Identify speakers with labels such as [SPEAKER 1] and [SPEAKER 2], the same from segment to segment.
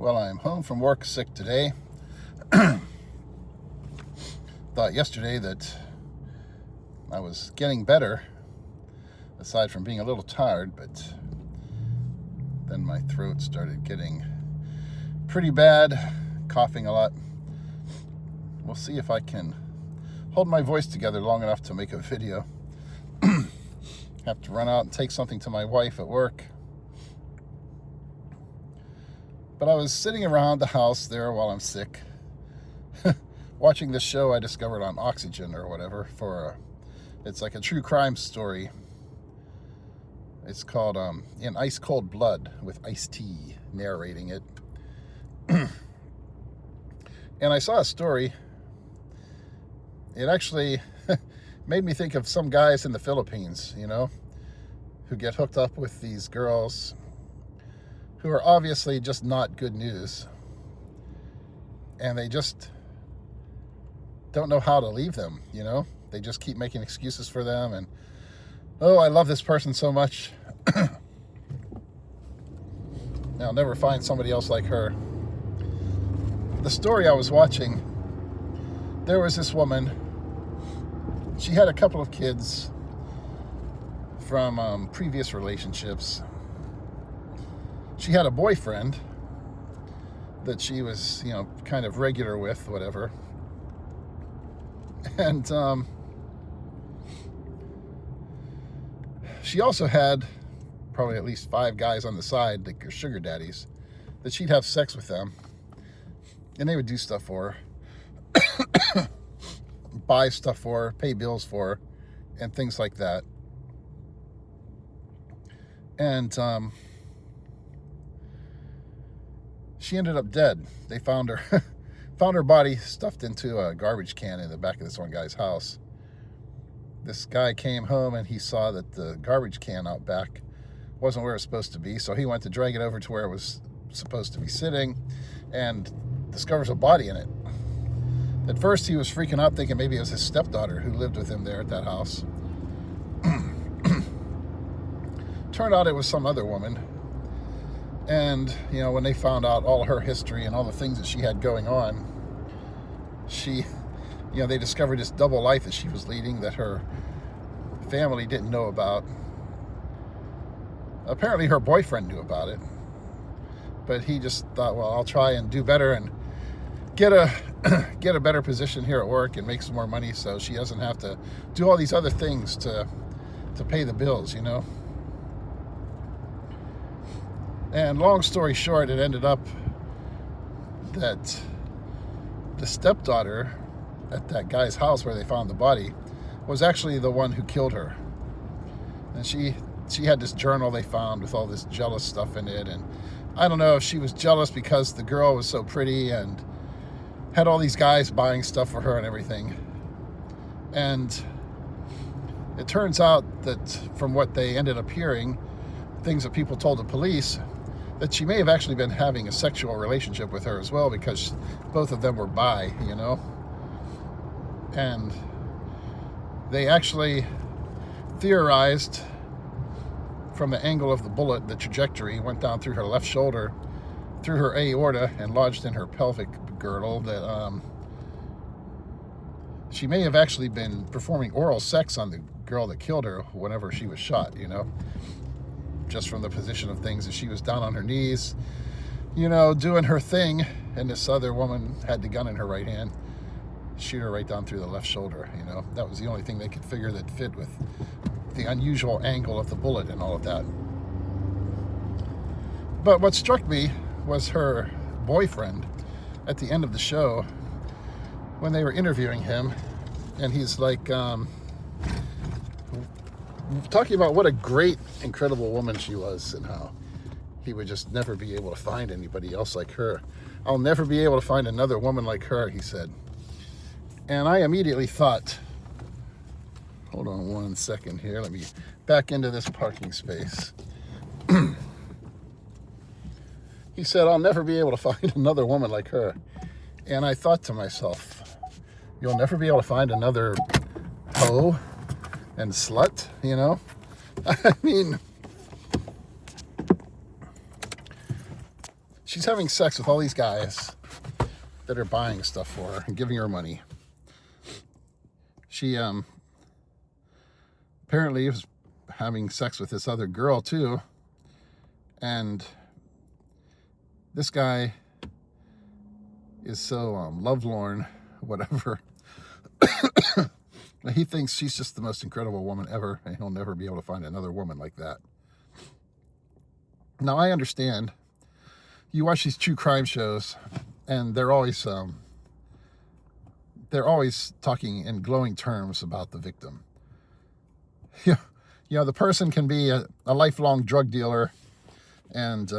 [SPEAKER 1] Well, I'm home from work sick today. Thought yesterday that I was getting better, aside from being a little tired, but then my throat started getting pretty bad, coughing a lot. We'll see if I can hold my voice together long enough to make a video. Have to run out and take something to my wife at work. But I was sitting around the house there while I'm sick, watching this show I discovered on Oxygen or whatever. It's like a true crime story. It's called In Ice Cold Blood, with Ice-T narrating it. And I saw a story. It actually made me think of some guys in the Philippines, who get hooked up with these girls who are obviously just not good news. And they just don't know how to leave them, They just keep making excuses for them. And, oh, I love this person so much. I'll never find somebody else like her. The story I was watching, there was this woman. She had a couple of kids from previous relationships. She had a boyfriend that she was, kind of regular with, whatever. And she also had probably at least 5 guys on the side, like her sugar daddies, that she'd have sex with them. And they would do stuff for her, buy stuff for her, pay bills for her, and things like that. And she ended up dead. They found her body stuffed into a garbage can in the back of this one guy's house. This guy came home and he saw that the garbage can out back wasn't where it was supposed to be, so he went to drag it over to where it was supposed to be sitting and discovers a body in it. At first he was freaking out, thinking maybe it was his stepdaughter who lived with him there at that house. Turned out it was some other woman. And, when they found out all her history and all the things that she had going on, they discovered this double life that she was leading that her family didn't know about. Apparently her boyfriend knew about it, but he just thought, well, I'll try and do better and get a better position here at work and make some more money so she doesn't have to do all these other things to pay the bills, And long story short, it ended up that the stepdaughter at that guy's house where they found the body was actually the one who killed her. And she had this journal they found with all this jealous stuff in it. And I don't know if she was jealous because the girl was so pretty and had all these guys buying stuff for her and everything. And it turns out that from what they ended up hearing, things that people told the police, that she may have actually been having a sexual relationship with her as well, because both of them were bi, And they actually theorized from the angle of the bullet, the trajectory went down through her left shoulder, through her aorta, and lodged in her pelvic girdle, that she may have actually been performing oral sex on the girl that killed her whenever she was shot, just from the position of things, that she was down on her knees, doing her thing, and this other woman had the gun in her right hand, shoot her right down through the left shoulder. That was the only thing they could figure that fit with the unusual angle of the bullet and all of that. But what struck me was her boyfriend at the end of the show, when they were interviewing him, and he's like, talking about what a great, incredible woman she was and how he would just never be able to find anybody else like her. I'll never be able to find another woman like her, he said. And I immediately thought, hold on one second here, let me back into this parking space. He said, I'll never be able to find another woman like her. And I thought to myself, you'll never be able to find another hoe and slut, I mean, she's having sex with all these guys that are buying stuff for her and giving her money. She apparently was having sex with this other girl too, and this guy is so lovelorn, whatever. He thinks she's just the most incredible woman ever, and he'll never be able to find another woman like that. Now, I understand. You watch these true crime shows, and they're always talking in glowing terms about the victim. You know, the person can be a lifelong drug dealer and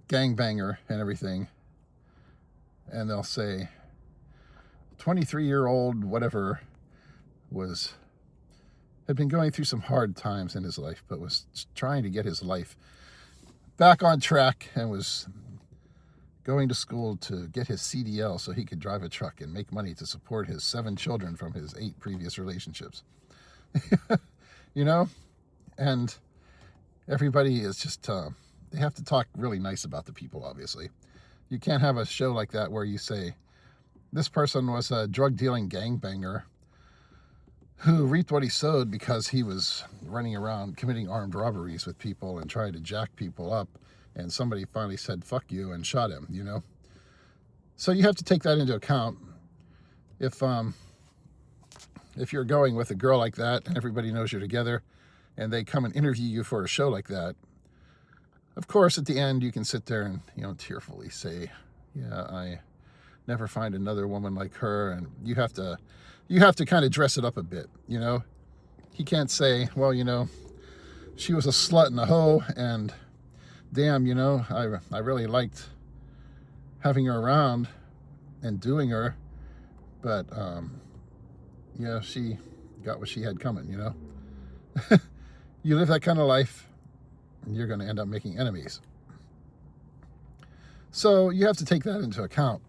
[SPEAKER 1] gangbanger and everything, and they'll say 23-year-old whatever had been going through some hard times in his life, but was trying to get his life back on track and was going to school to get his CDL so he could drive a truck and make money to support his 7 children from his 8 previous relationships. You know? And everybody is just, they have to talk really nice about the people, obviously. You can't have a show like that where you say, this person was a drug-dealing gangbanger who reaped what he sowed because he was running around committing armed robberies with people and trying to jack people up, and somebody finally said, fuck you, and shot him, you know? So you have to take that into account. If you're going with a girl like that and everybody knows you're together and they come and interview you for a show like that, of course, at the end, you can sit there and, you know, tearfully say, yeah, I never find another woman like her. And you have to kind of dress it up a bit, you know? He can't say, well, you know, she was a slut and a hoe, and damn, you know, I really liked having her around and doing her, but, yeah, she got what she had coming, you know? You live that kind of life, and you're going to end up making enemies. So you have to take that into account.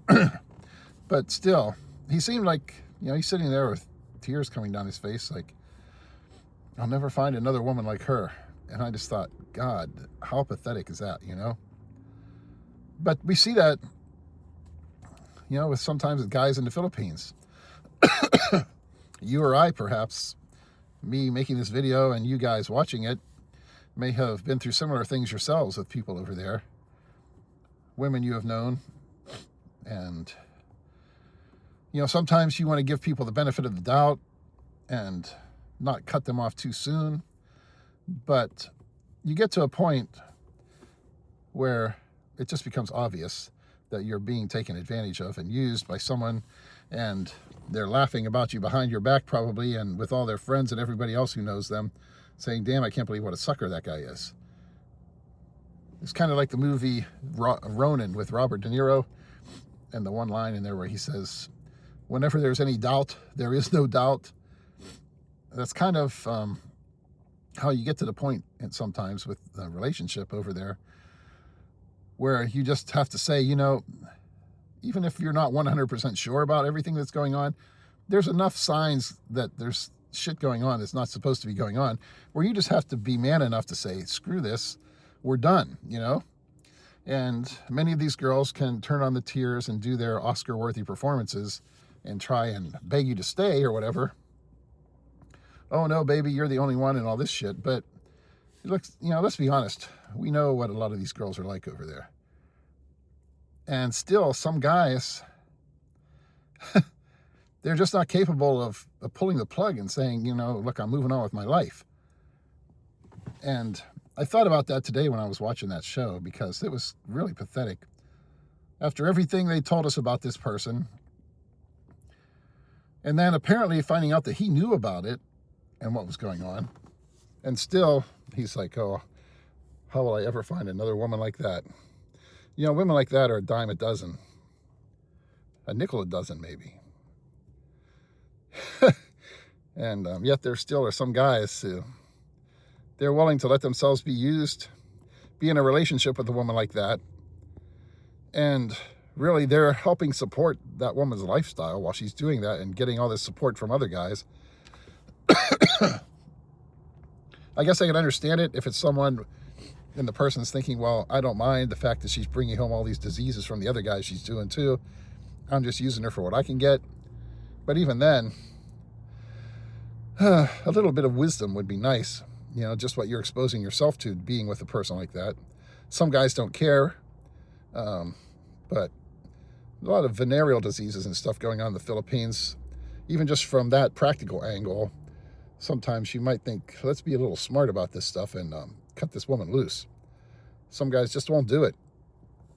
[SPEAKER 1] But still, he seemed like, you know, he's sitting there with tears coming down his face, like, I'll never find another woman like her. And I just thought, God, how pathetic is that, you know? But we see that, you know, with sometimes with guys in the Philippines. You or I, perhaps, me making this video and you guys watching it, may have been through similar things yourselves with people over there. Women you have known. And, you know, sometimes you want to give people the benefit of the doubt and not cut them off too soon. But you get to a point where it just becomes obvious that you're being taken advantage of and used by someone, and they're laughing about you behind your back probably, and with all their friends and everybody else who knows them, saying, damn, I can't believe what a sucker that guy is. It's kind of like the movie Ronin with Robert De Niro, and the one line in there where he says, whenever there's any doubt, there is no doubt. That's kind of how you get to the point, and sometimes with the relationship over there, where you just have to say, you know, even if you're not 100% sure about everything that's going on, there's enough signs that there's shit going on that's not supposed to be going on, where you just have to be man enough to say, screw this, we're done, you know? And many of these girls can turn on the tears and do their Oscar-worthy performances and try and beg you to stay or whatever. Oh no, baby, you're the only one and all this shit. But it looks, you know, let's be honest. We know what a lot of these girls are like over there. And still, some guys, they're just not capable of pulling the plug and saying, you know, look, I'm moving on with my life. And I thought about that today when I was watching that show, because it was really pathetic. After everything they told us about this person, and then apparently finding out that he knew about it and what was going on, and still he's like, oh, how will I ever find another woman like that? You know, women like that are a dime a dozen, a nickel a dozen maybe. And yet there still are some guys who, they're willing to let themselves be used, be in a relationship with a woman like that, and really they're helping support that woman's lifestyle while she's doing that and getting all this support from other guys. I guess I can understand it if it's someone And the person's thinking, well, I don't mind the fact that she's bringing home all these diseases from the other guys she's doing too. I'm just using her for what I can get. But even then, a little bit of wisdom would be nice. You know, just what you're exposing yourself to being with a person like that. Some guys don't care, but a lot of venereal diseases and stuff going on in the Philippines. Even just from that practical angle, sometimes you might think, let's be a little smart about this stuff and cut this woman loose. Some guys just won't do it.